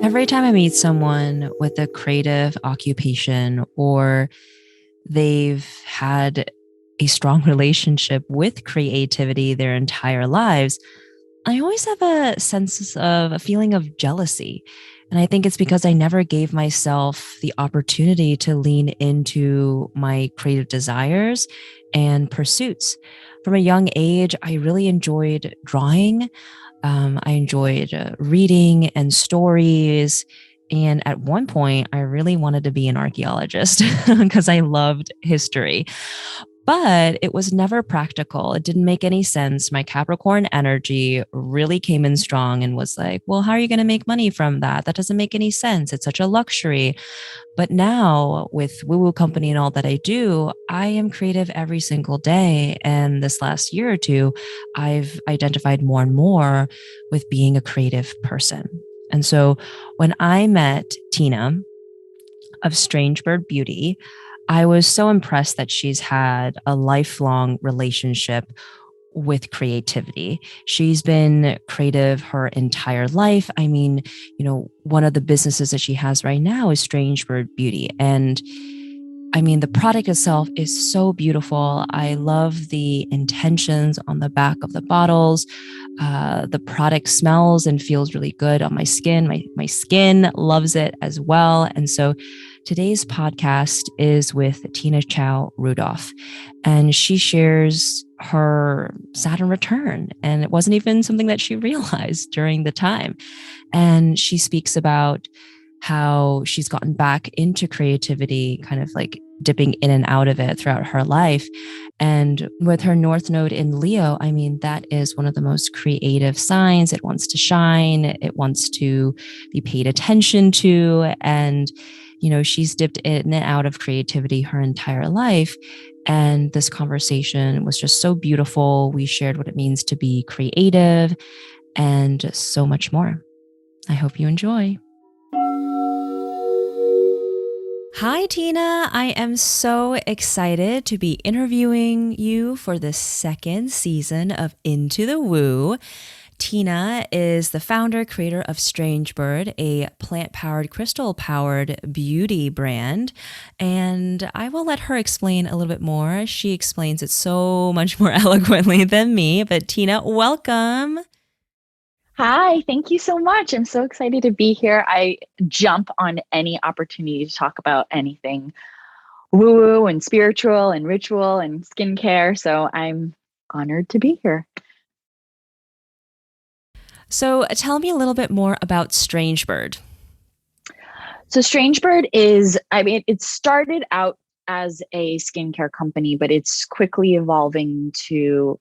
Every time I meet someone with a creative occupation or they've had a strong relationship with creativity their entire lives, I always have a sense of a feeling of jealousy. And I think it's because I never gave myself the opportunity to lean into my creative desires and pursuits. From a young age, I really enjoyed drawing. I enjoyed reading and stories. And at one point, I really wanted to be an archaeologist because I loved history. But it was never practical. It didn't make any sense. My Capricorn energy really came in strong and was like, well, how are you going to make money from that? That doesn't make any sense. It's such a luxury. But now with Woo Woo Company and all that I do, I am creative every single day. And this last year or two, I've identified more and more with being a creative person. And so when I met Tina of Strange Bird Beauty, I was so impressed that she's had a lifelong relationship with creativity. She's been creative her entire life. I mean, one of the businesses that she has right now is Strange Bird Beauty. And I mean, the product itself is so beautiful. I love the intentions on the back of the bottles. The product smells and feels really good on my skin. My skin loves it as well. And so today's podcast is with Tina Chow Rudolf, and she shares her Saturn return. And it wasn't even something that she realized during the time. And she speaks about how she's gotten back into creativity, kind of like dipping in and out of it throughout her life. And with her North Node in Leo, I mean, that is one of the most creative signs. It wants to shine, it wants to be paid attention to. And, she's dipped in and out of creativity her entire life. And this conversation was just so beautiful. We shared what it means to be creative and so much more. I hope you enjoy. Hi, Tina. I am so excited to be interviewing you for the second season of Into the Woo. Tina is the founder, creator of Strange Bird, a plant-powered, crystal-powered beauty brand. And I will let her explain a little bit more. She explains it so much more eloquently than me. But Tina, welcome. Hi, thank you so much. I'm so excited to be here. I jump on any opportunity to talk about anything woo-woo and spiritual and ritual and skincare. So I'm honored to be here. So tell me a little bit more about Strange Bird. So Strange Bird it started out as a skincare company, but it's quickly evolving to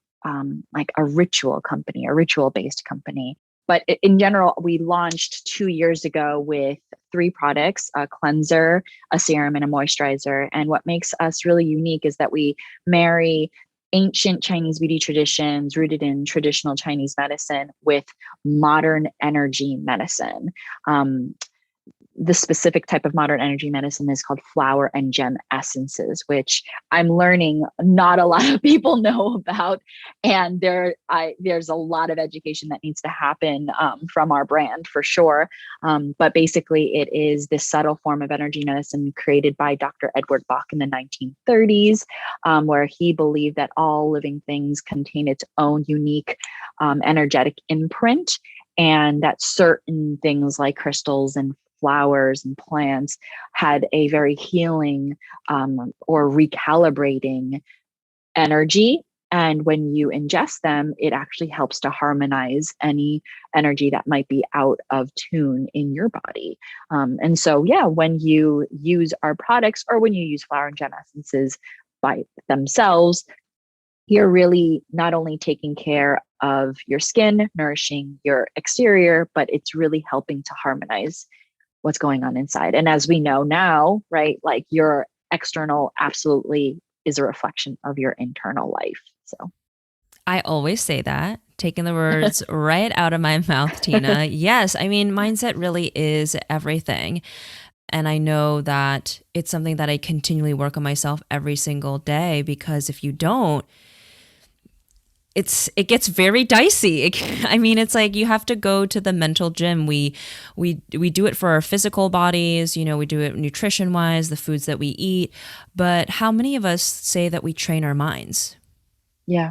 like a ritual company, a ritual-based company. But in general, we launched 2 years ago with 3 products: a cleanser, a serum, and a moisturizer. And what makes us really unique is that we marry ancient Chinese beauty traditions rooted in traditional Chinese medicine with modern energy medicine. The specific type of modern energy medicine is called flower and gem essences, which I'm learning not a lot of people know about. And there's a lot of education that needs to happen from our brand for sure. But basically, it is this subtle form of energy medicine created by Dr. Edward Bach in the 1930s, where he believed that all living things contain its own unique energetic imprint, and that certain things like crystals and flowers and plants had a very healing or recalibrating energy. And when you ingest them, it actually helps to harmonize any energy that might be out of tune in your body. And so, when you use our products or when you use flower and gem essences by themselves, you're really not only taking care of your skin, nourishing your exterior, but it's really helping to harmonize what's going on inside. And as we know now, right, like your external absolutely is a reflection of your internal life. So I always say that, taking the words right out of my mouth, Tina. Yes, I mean, mindset really is everything. And I know that it's something that I continually work on myself every single day, because if you don't, it gets very dicey. I mean, it's like you have to go to the mental gym. We do it for our physical bodies, we do it nutrition wise, the foods that we eat, but how many of us say that we train our minds? Yeah.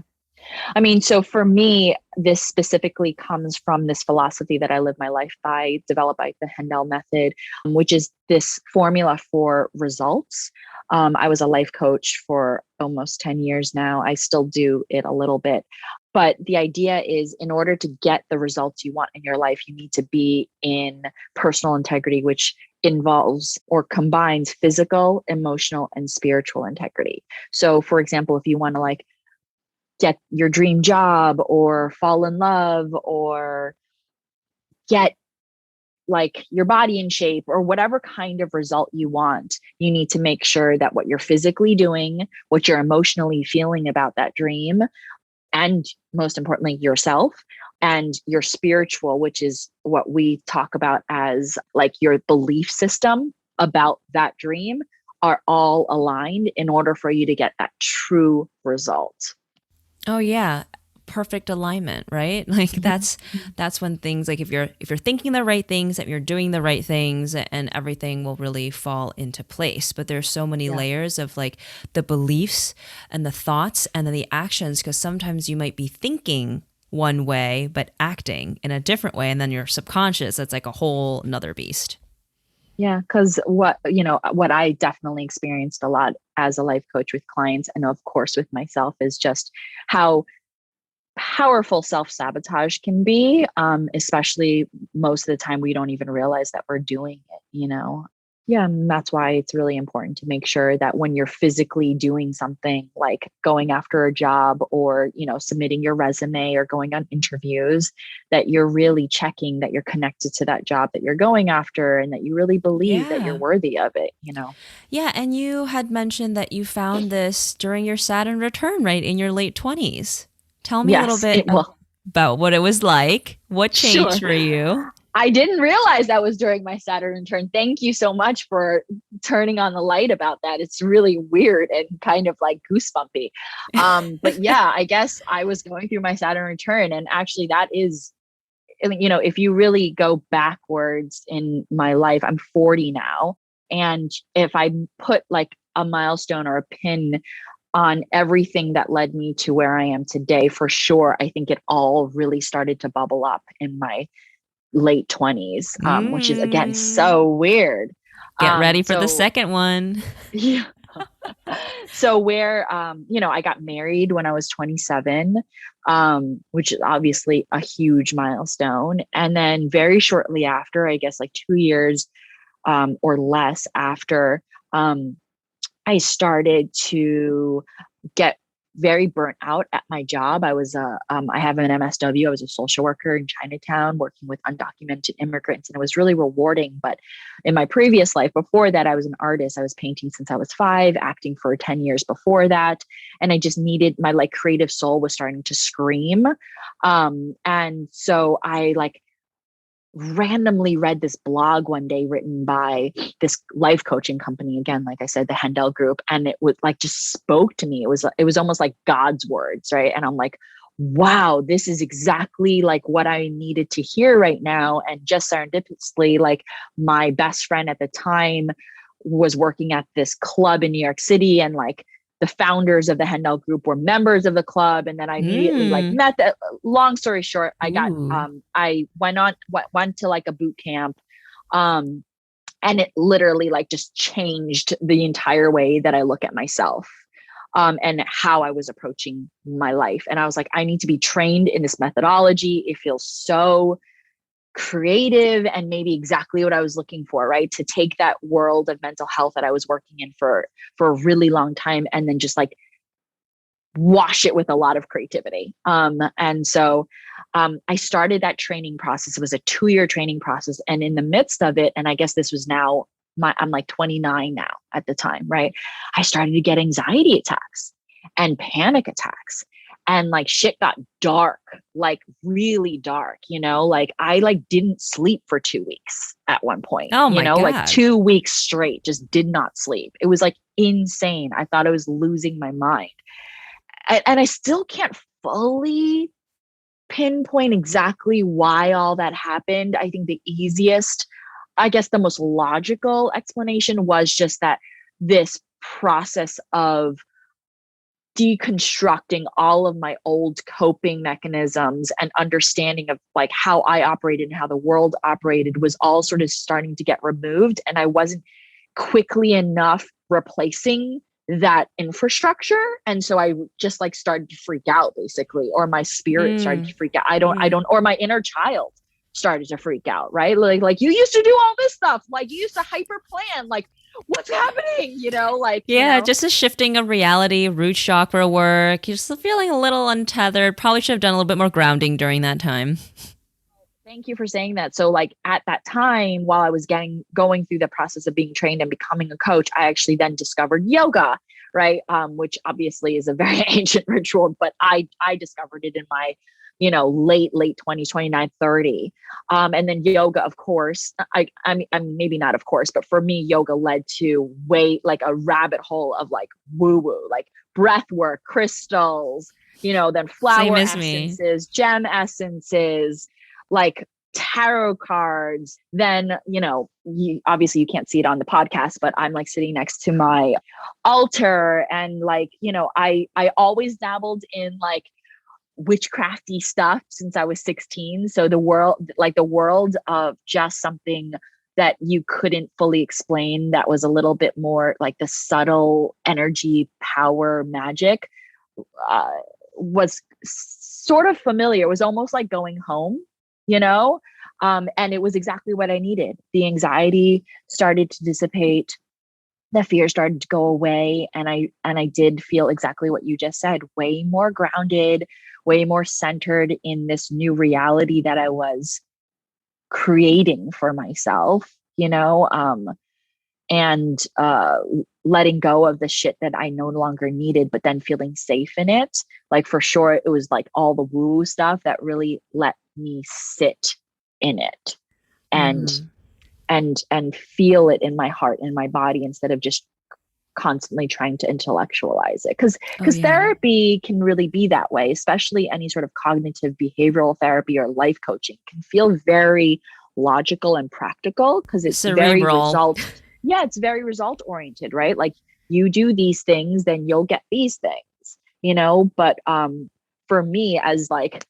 I mean, so for me, this specifically comes from this philosophy that I live my life by, developed by the Hendel method, which is this formula for results. I was a life coach for almost 10 years now. I still do it a little bit. But the idea is, in order to get the results you want in your life, you need to be in personal integrity, which involves or combines physical, emotional, and spiritual integrity. So, for example, if you want to like get your dream job or fall in love or get like your body in shape or whatever kind of result you want, you need to make sure that what you're physically doing, what you're emotionally feeling about that dream, and most importantly, yourself, and your spiritual, which is what we talk about as like your belief system about that dream, are all aligned in order for you to get that true result. Oh yeah, perfect alignment, right? Like that's when things like if you're thinking the right things, if you're doing the right things, and everything will really fall into place. But there's so many Yeah. layers of like the beliefs and the thoughts and then the actions, because sometimes you might be thinking one way but acting in a different way, and then your subconscious, that's like a whole another beast. Yeah, because what I definitely experienced a lot as a life coach with clients, and of course with myself, is just how powerful self-sabotage can be, especially most of the time we don't even realize that we're doing it. Yeah, and that's why it's really important to make sure that when you're physically doing something like going after a job or, submitting your resume or going on interviews, that you're really checking that you're connected to that job that you're going after and that you really believe that you're Yeah. worthy of it. Yeah, and you had mentioned that you found this during your Saturn return, right, in your late 20s. Tell me a little Yes, bit it will. about what it was like, what changed Sure. for you. I didn't realize that was during my Saturn return. Thank you so much for turning on the light about that. It's really weird and kind of like goosebumpy. But yeah, I guess I was going through my Saturn return, and actually that is, if you really go backwards in my life, I'm 40 now. And if I put like a milestone or a pin on everything that led me to where I am today, for sure, I think it all really started to bubble up in my late 20s, which is again Mm. so weird. Get ready for the So second one. yeah. So where I got married when I was 27, which is obviously a huge milestone. And then very shortly after, I guess like 2 years or less after, I started to get very burnt out at my job. I have an MSW. I was a social worker in Chinatown working with undocumented immigrants, and it was really rewarding. But in my previous life before that, I was an artist. I was painting since I was 5, acting for 10 years before that. And I just needed my like creative soul was starting to scream. And so I like randomly read this blog one day written by this life coaching company, again like I said, the Hendel Group, and it was like just spoke to me. It was almost like God's words, right? And I'm like, wow, this is exactly like what I needed to hear right now. And just serendipitously, like my best friend at the time was working at this club in New York City, and like the founders of the Hendel Group were members of the club. And then I immediately like Mm. met that. Long story short, Ooh. I went to like a boot camp, um, and it literally like just changed the entire way that I look at myself, and how I was approaching my life. And I was like, I need to be trained in this methodology. It feels so creative and maybe exactly what I was looking for, right? To take that world of mental health that I was working in for a really long time and then just like wash it with a lot of creativity. And so I started that training process. It was a 2-year training process. And in the midst of it, and I guess this was now I'm like 29 now at the time, right? I started to get anxiety attacks and panic attacks. And like shit got dark, like really dark, like I like didn't sleep for 2 weeks at one point, Oh my like God. 2 weeks straight, just did not sleep. It was like insane. I thought I was losing my mind. And I still can't fully pinpoint exactly why all that happened. I think the easiest, I guess the most logical explanation was just that this process of deconstructing all of my old coping mechanisms and understanding of like how I operated and how the world operated was all sort of starting to get removed. And I wasn't quickly enough replacing that infrastructure. And so I just like started to freak out basically, or my spirit started to freak out. Or my inner child started to freak out, right? Like you used to do all this stuff. Like you used to hyper plan, like what's happening, Just a shifting of reality, root chakra work. You're just feeling a little untethered. Probably should have done a little bit more grounding during that time. Thank you for saying that. So like at that time, while I was going through the process of being trained and becoming a coach, I actually then discovered yoga, right? Which obviously is a very ancient ritual, but I discovered it in my, late 20s, 29, 30. And then yoga, of course, I mean, maybe not of course, but for me, yoga led to like a rabbit hole of like woo woo, like breath work, crystals, then flower essences, gem essences, like tarot cards. Then, obviously you can't see it on the podcast, but I'm like sitting next to my altar and like, I always dabbled in like witchcrafty stuff since I was 16. So the world of just something that you couldn't fully explain, that was a little bit more like the subtle energy, power, magic, was sort of familiar. It was almost like going home, and it was exactly what I needed. The anxiety started to dissipate. The fear started to go away. And I did feel exactly what you just said, way more grounded, way more centered in this new reality that I was creating for myself, and letting go of the shit that I no longer needed, but then feeling safe in it. Like for sure, it was like all the woo stuff that really let me sit in it and feel it in my heart and my body instead of just constantly trying to intellectualize it. Because therapy can really be that way, especially any sort of cognitive behavioral therapy or life coaching can feel very logical and practical because it's cerebral. It's very result oriented, right? Like you do these things, then you'll get these things, but for me as like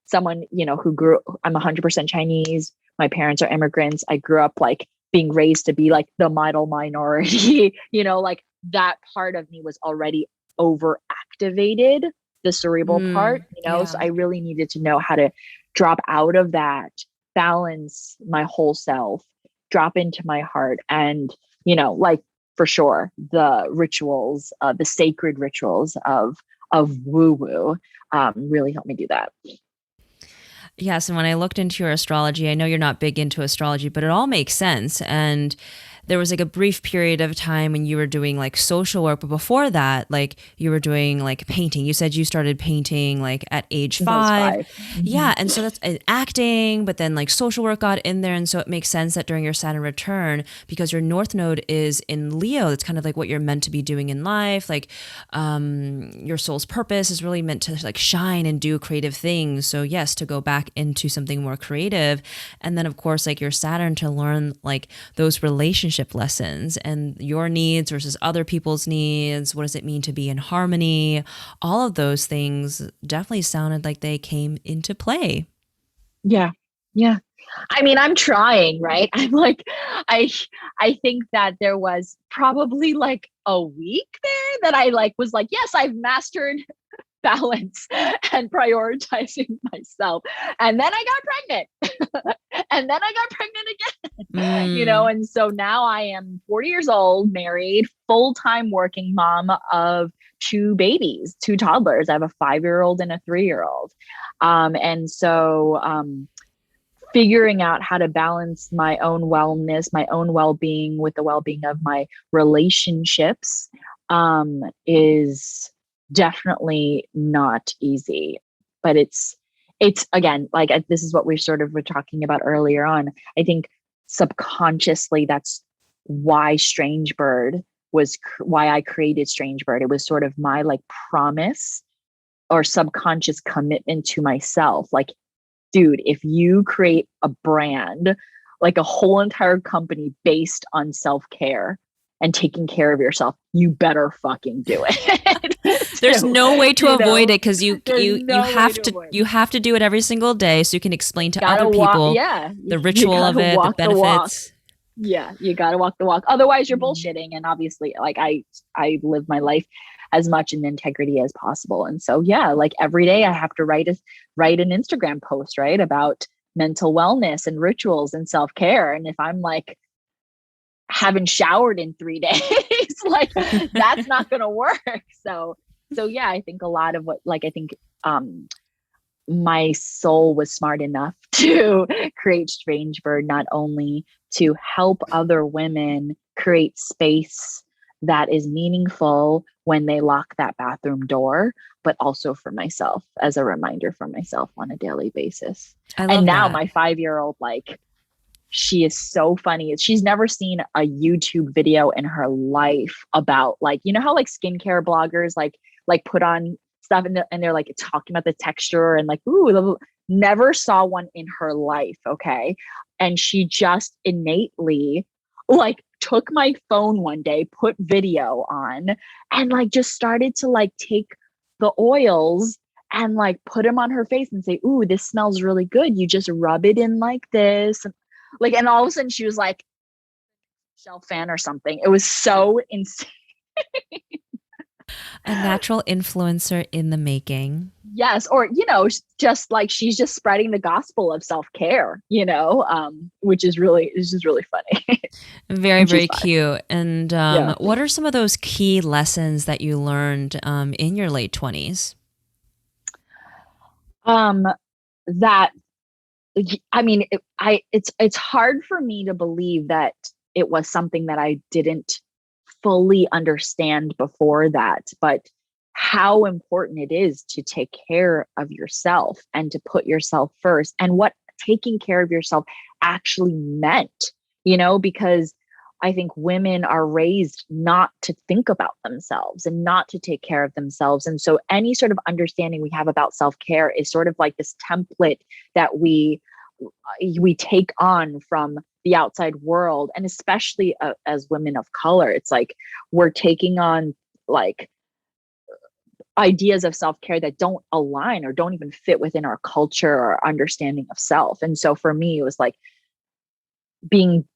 someone, I'm 100% Chinese. My parents are immigrants. I grew up like being raised to be like the model minority, like that part of me was already overactivated, the cerebral part, so I really needed to know how to drop out of that, balance my whole self, drop into my heart. And, like for sure, the rituals, the sacred rituals of woo woo really helped me do that. Yes. And when I looked into your astrology, I know you're not big into astrology, but it all makes sense. And there was like a brief period of time when you were doing like social work, but before that, like you were doing like painting. You said you started painting like at age 5. Mm-hmm. Yeah. And so that's acting, but then like social work got in there. And so it makes sense that during your Saturn return, because your North Node is in Leo, it's kind of like what you're meant to be doing in life. Like your soul's purpose is really meant to like shine and do creative things. So yes, to go back into something more creative. And then of course, like your Saturn to learn like those relationships lessons and your needs versus other people's needs. What does it mean to be in harmony? All of those things definitely sounded like they came into play. Yeah. Yeah. I mean, I'm trying, right? I'm like, I think that there was probably like a week there that I like was like, yes, I've mastered balance and prioritizing myself. And then I got pregnant. And then I got pregnant again, and so now I am 40 years old, married, full-time working mom of 2 babies, 2 toddlers. I have a 5-year-old and a 3-year-old. And so figuring out how to balance my own wellness, my own well-being with the well-being of my relationships is definitely not easy, but it's again, like this is what we sort of were talking about earlier on. I think subconsciously that's why why I created Strange Bird. It was sort of my like promise or subconscious commitment to myself. Like, dude, if you create a brand, like a whole entire company based on self-care and taking care of yourself, you better fucking do it. There's Too, no way to you avoid know, it because there's you no way have to to avoid. you have to do it every single day so you can explain to other Gotta walk. people Yeah, the you ritual of gotta it, the walk the walk. benefits. Yeah, you got to walk the walk. Otherwise, you're Mm. bullshitting. And obviously, like I live my life as much in integrity as possible. And so, yeah, like every day I have to write an Instagram post, right, about mental wellness and rituals and self care. And if I'm like haven't showered in 3 days, like that's not gonna work. So yeah, I think a lot of what like I think um my soul was smart enough to create Strange Bird, not only to help other women create space that is meaningful when they lock that bathroom door, but also for myself as a reminder for myself on a daily basis. I And love now that. my 5 year old, like, she is so funny. She's never seen a YouTube video in her life about, like, you know how like skincare bloggers like put on stuff and they're like talking about the texture and like ooh, never saw one in her life, okay? And she just innately like took my phone one day, put video on, and like just started to like take the oils and like put them on her face and say, ooh, this smells really good. You just rub it in like this. Like, and all of a sudden she was like, shelf fan or something. It was so insane. A natural influencer in the making. Yes. Or, you know, just like she's just spreading the gospel of self-care, you know, which is really, it's just really funny. Very, And she's very fine. cute. And Yeah. what are some of those key lessons that you learned in your late 20s? Um, that, I mean, it's hard for me to believe that it was something that I didn't fully understand before that, but how important it is to take care of yourself and to put yourself first, and what taking care of yourself actually meant, you know, because I think women are raised not to think about themselves and not to take care of themselves. And so any sort of understanding we have about self-care is sort of like this template that we take on from the outside world, and especially as women of color, it's like we're taking on like ideas of self-care that don't align or don't even fit within our culture or understanding of self. And so for me it was like being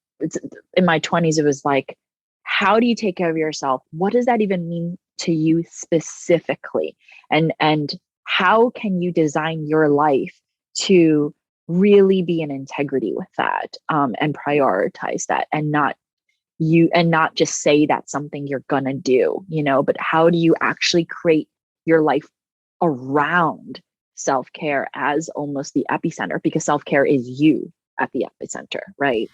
in my 20s, it was like, how do you take care of yourself? What does that even mean to you specifically? And how can you design your life to really be in integrity with that, and prioritize that, and not just say that's something you're gonna do, you know, but how do you actually create your life around self-care as almost the epicenter, because self-care is you at the epicenter, right?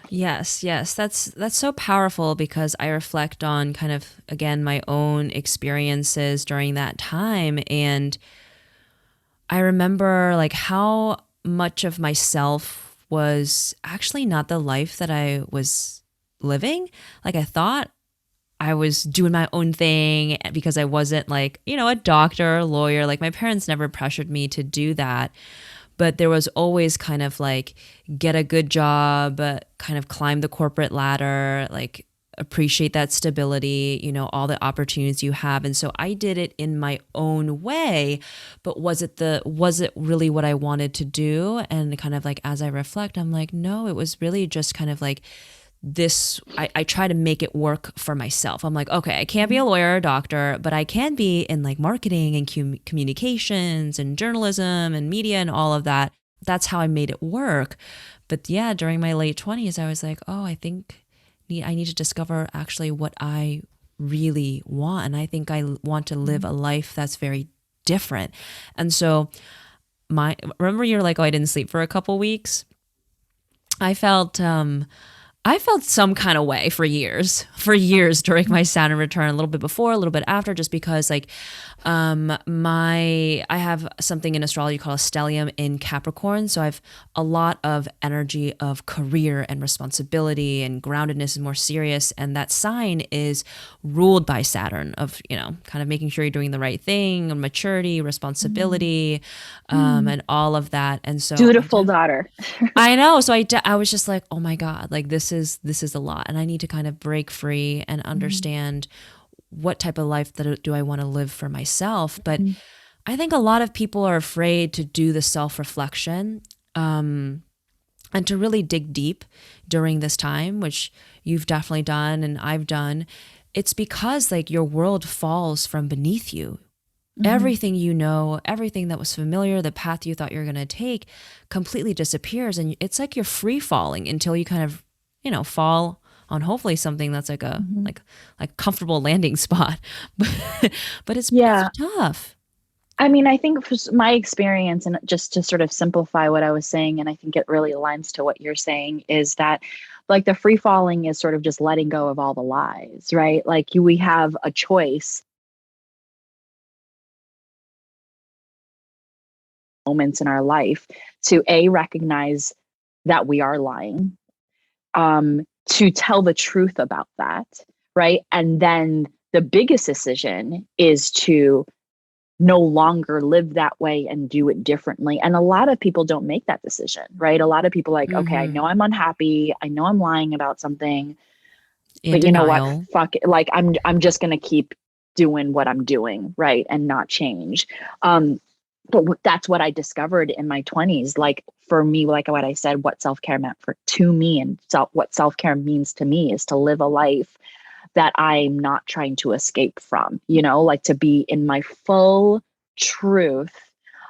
Yes, yes. That's so powerful because I reflect on kind of again my own experiences during that time, and I remember like how much of myself was actually not the life that I was living. Like I thought I was doing my own thing because I wasn't like, you know, a doctor, lawyer. Like my parents never pressured me to do that. But there was always kind of like get a good job, kind of climb the corporate ladder, like appreciate that stability, you know, all the opportunities you have. And so I did it in my own way, but was it really what I wanted to do? And kind of like as I reflect, I'm like, no, it was really just kind of like this. I try to make it work for myself. I'm like, okay, I can't be a lawyer or a doctor, but I can be in like marketing and communications and journalism and media and all of that. That's how I made it work. But yeah, during my late 20s, I was like, oh, I need to discover actually what I really want. And I think I want to live a life that's very different. And so remember you're like, oh, I didn't sleep for a couple weeks. I felt I felt some kind of way for years during my Saturn return, a little bit before, a little bit after, just because like I have something in astrology called a stellium in Capricorn. So I've a lot of energy of career and responsibility and groundedness and more serious. And that sign is ruled by Saturn of, kind of making sure you're doing the right thing, maturity, responsibility, and all of that. And so Dutiful daughter. I know. So I was just like, oh my God, like this is a lot. And I need to kind of break free and understand what type of life that do I want to live for myself. But I think a lot of people are afraid to do the self-reflection, and to really dig deep during this time, which you've definitely done and I've done. It's because like your world falls from beneath you. Everything everything that was familiar, the path you thought you were going to take completely disappears. And it's like you're free falling until you kind of, fall on hopefully something that's like a like comfortable landing spot. But it's tough. I mean, I think my experience, and just to sort of simplify what I was saying, and I think it really aligns to what you're saying, is that like the free falling is sort of just letting go of all the lies, right? Like we have a choice moments in our life to recognize that we are lying, to tell the truth about that, right? And then the biggest decision is to no longer live that way and do it differently. And a lot of people don't make that decision, right? A lot of people like, okay, I know I'm unhappy. I know I'm lying about something, but you know what? Fuck it. Like I'm just going to keep doing what I'm doing, right? And not change. But that's what I discovered in my 20s. Like for me, like what I said, what self-care meant to me, and what self-care means to me is to live a life that I'm not trying to escape from, like to be in my full truth.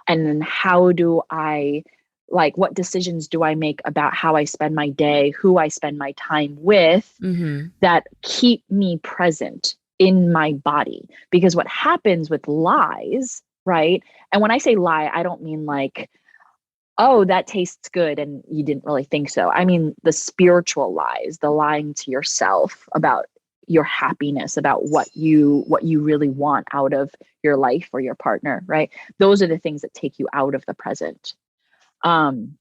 And then how do I, like, what decisions do I make about how I spend my day, who I spend my time with, that keep me present in my body? Because what happens with lies, right? And when I say lie, I don't mean like, oh, that tastes good and you didn't really think so. I mean the spiritual lies, the lying to yourself about your happiness, about what you really want out of your life or your partner, right? Those are the things that take you out of the present, and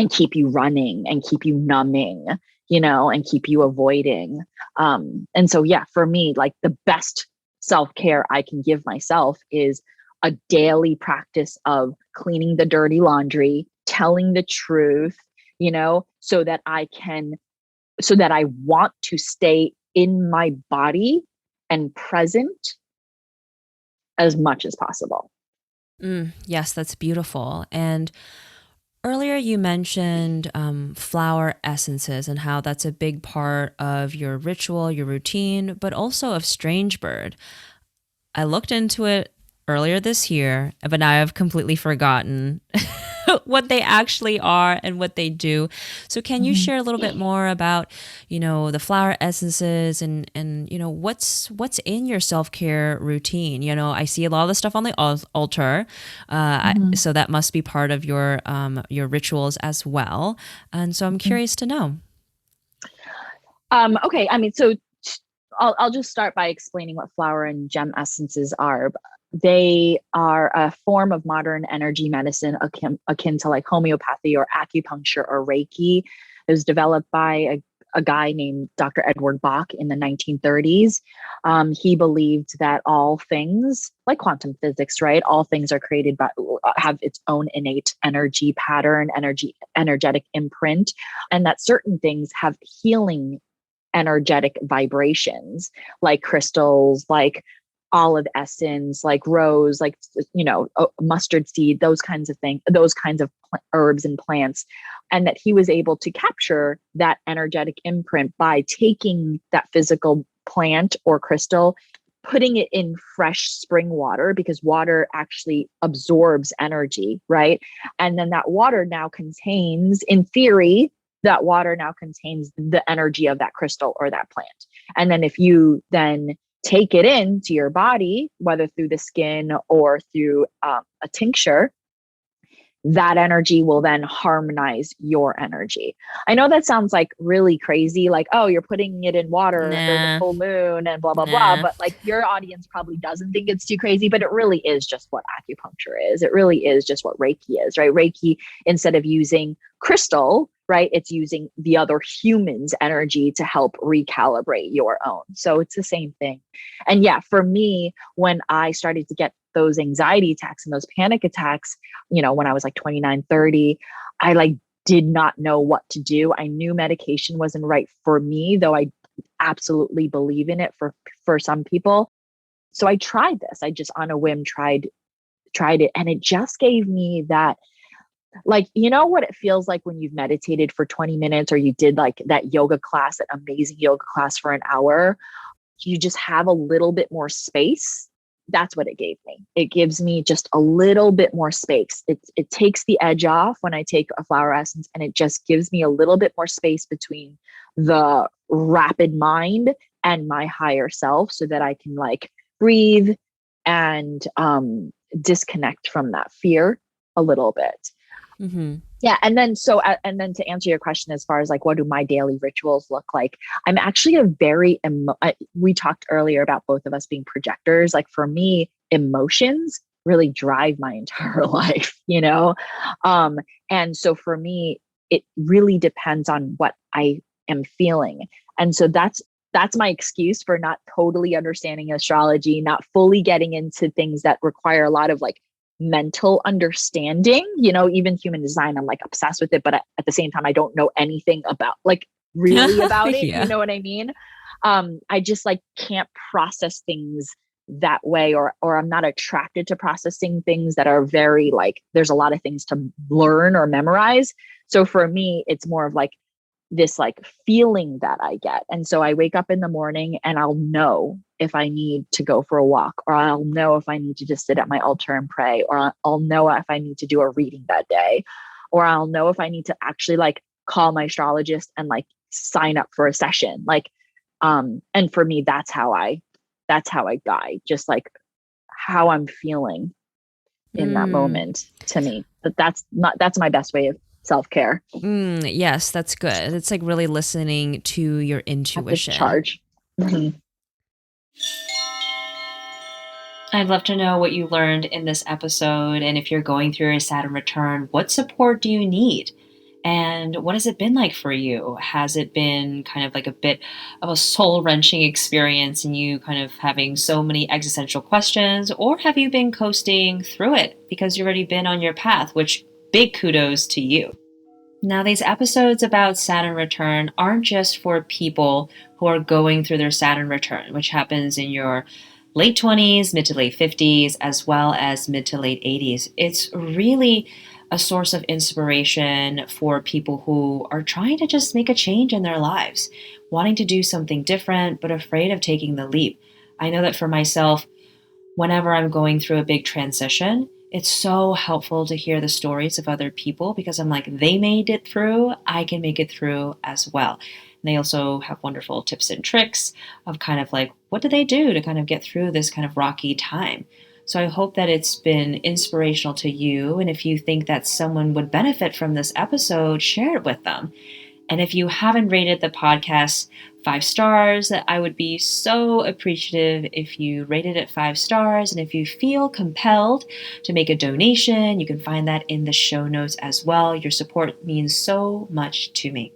keep you running and keep you numbing, and keep you avoiding. And so, yeah, for me, like the best self-care I can give myself is a daily practice of cleaning the dirty laundry, telling the truth, so that I want to stay in my body and present as much as possible. Yes, that's beautiful. And earlier you mentioned flower essences and how that's a big part of your ritual, your routine, but also of Strange Bird. I looked into it earlier this year, but now I've completely forgotten what they actually are and what they do. So can you share a little bit more about, the flower essences and what's in your self-care routine? I see a lot of the stuff on the altar. So that must be part of your rituals as well. And so I'm curious to know. Okay. I mean, so I'll just start by explaining what flower and gem essences are. They are a form of modern energy medicine akin to like homeopathy or acupuncture or Reiki. It was developed by a guy named Dr. Edward Bach in the 1930s. He believed that all things, like quantum physics, right? All things are created by, have its own innate energy pattern, energetic imprint, and that certain things have healing energetic vibrations, like crystals, like olive essence, like rose, like, mustard seed, those kinds of things, those kinds of herbs and plants. And that he was able to capture that energetic imprint by taking that physical plant or crystal, putting it in fresh spring water, because water actually absorbs energy, right? And then that water now contains, in theory, that water now contains the energy of that crystal or that plant. And then if you then take it into your body, whether through the skin or through a tincture, that energy will then harmonize your energy. I know that sounds like really crazy, like, oh, you're putting it in water under the Nah, full moon and blah, blah, blah. nah. But like your audience probably doesn't think it's too crazy, but it really is just what acupuncture is. It really is just what Reiki is, right? Reiki, instead of using crystal, right, it's using the other human's energy to help recalibrate your own. So it's the same thing. And yeah, for me, when I started to get those anxiety attacks and those panic attacks, when I was like 29, 30, I like did not know what to do. I knew medication wasn't right for me, though I absolutely believe in it for some people. So I tried this. I just on a whim tried it, and it just gave me that, like, what it feels like when you've meditated for 20 minutes or you did like that yoga class, that amazing yoga class for an hour. You just have a little bit more space. That's what it gave me. It gives me just a little bit more space. It takes the edge off when I take a flower essence, and it just gives me a little bit more space between the rapid mind and my higher self, so that I can like breathe and disconnect from that fear a little bit. Mm-hmm. Yeah. And then to answer your question, as far as like, what do my daily rituals look like? I'm actually we talked earlier about both of us being projectors. Like for me, emotions really drive my entire life. And so for me, it really depends on what I am feeling. And so that's my excuse for not totally understanding astrology, not fully getting into things that require a lot of like mental understanding. Even human design, I'm like obsessed with it, but at the same time, I don't know anything about like really about it. You Yeah. know what I mean? I just like can't process things that way, or I'm not attracted to processing things that are very like, there's a lot of things to learn or memorize. So for me, it's more of like this like feeling that I get. And so I wake up in the morning and I'll know if I need to go for a walk, or I'll know if I need to just sit at my altar and pray, or I'll know if I need to do a reading that day, or I'll know if I need to actually like call my astrologist and like sign up for a session. Like, and for me, that's how I guide, just like how I'm feeling in that Mm. moment to me. But that's my best way of self-care. Yes, that's good. It's like really listening to your At this intuition. charge. Mhm. I'd love to know what you learned in this episode. And if you're going through a Saturn return, what support do you need? And what has it been like for you? Has it been kind of like a bit of a soul wrenching experience and you kind of having so many existential questions? Or have you been coasting through it because you've already been on your path, which big kudos to you. Now, these episodes about Saturn return aren't just for people who are going through their Saturn return, which happens in your late 20s, mid to late 50s, as well as mid to late 80s. It's really a source of inspiration for people who are trying to just make a change in their lives, wanting to do something different, but afraid of taking the leap. I know that for myself, whenever I'm going through a big transition, it's so helpful to hear the stories of other people because I'm like, they made it through, I can make it through as well. And they also have wonderful tips and tricks of kind of like, what do they do to kind of get through this kind of rocky time? So I hope that it's been inspirational to you. And if you think that someone would benefit from this episode, share it with them. And if you haven't rated the podcast 5 stars, I would be so appreciative if you rated it 5 stars. And if you feel compelled to make a donation, you can find that in the show notes as well. Your support means so much to me.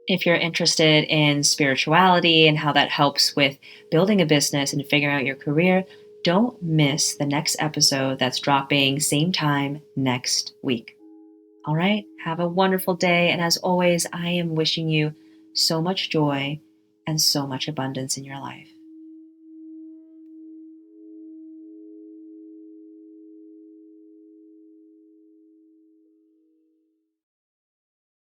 If you're interested in spirituality and how that helps with building a business and figuring out your career, don't miss the next episode that's dropping same time next week. All right, have a wonderful day. And as always, I am wishing you so much joy and so much abundance in your life.